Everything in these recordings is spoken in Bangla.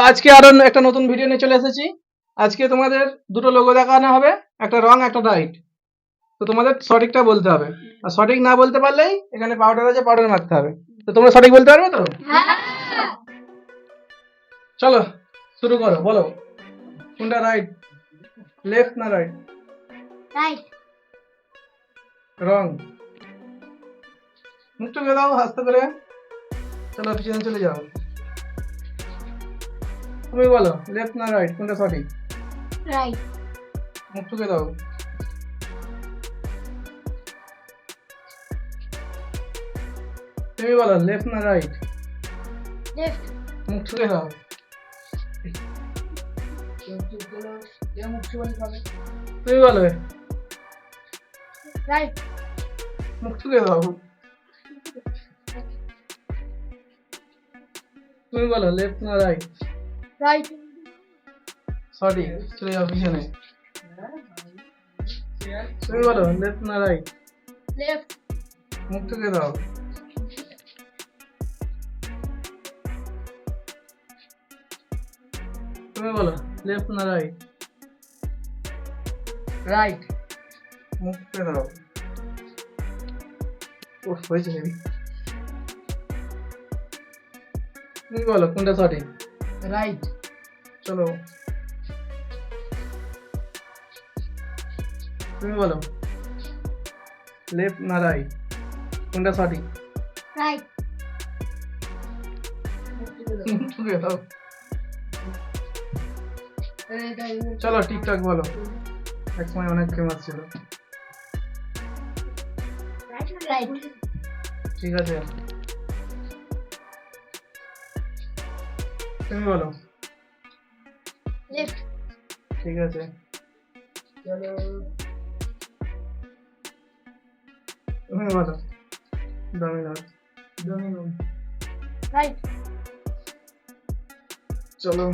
আজকে আরো একটা নতুন ভিডিও নিয়ে চলে এসেছি। আজকে তোমাদের দুটো লোগো দেখানো হবে, একটা রং একটা রাইট। তো তোমাদের সঠিকটা বলতে হবে, আর সঠিক না বলতে পারলেই এখানে পাউডার আছে, পাউডার মারতে হবে। তো তোমরা সঠিক বলতে পারবে তো? চলো শুরু করো, বলো কোনটা রাইট, লেফট না রাইট? রাইট। রং, মুখ চোখে দাও আস্তে করে। চলো পিছনে চলে যাও, তুমি বলো লেফট না রাইট, কোনটা সঠিক? রাইট। মুখ চোখে দাও। তুমি বলো লেফট না রাইট, লেফট। মুখ চোখে দাও। তুমি বলো রাইট। মুখ চোখে দাও। তুমি বলো লেফট না রাইট? রাইট। সঠিক, চলে যাও পিছনে। তুমি বলো লেফট না রাইট, লেফট। মুখ চোখে দাও। তুমি বলো লেফট না রাইট? রাইট। মুখ চোখে দাও। উফ, হয়েছে হেবি। তুমি বলো কোনটা সঠিক? রাইট। চলো তুমি বলো লেফট না রাইট, কোনটা সঠিক? রাইট। মুখ চোখে দাও। চলো ঠিকঠাক বলো, এক সময় অনেক ফেমাস ছিল। রাইট। ঠিক আছে, তুমি বলো। লেফট। ঠিক আছে, তুমি বলো ডমিনোস। রাইট। চলো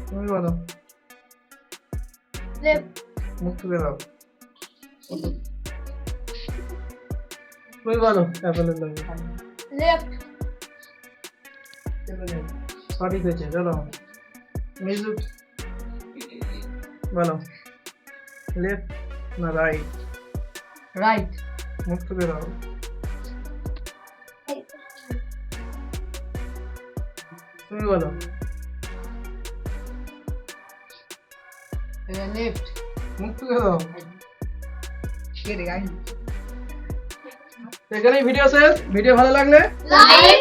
তুমি বলো লেফট। মুখ চুকে দাও। তুমি বলো অ্যাপেলের লোগো। লেফট। সঠিক হয়েছে, চলো মিউজিক বলো লেফট না রাইট? রাইট। মুখ চুকে দাও। তুমি বলো লেফট। মুখ চুকে দাও। এখানেই ভিডিও শেষ। ভিডিও ভালো লাগলে লাইক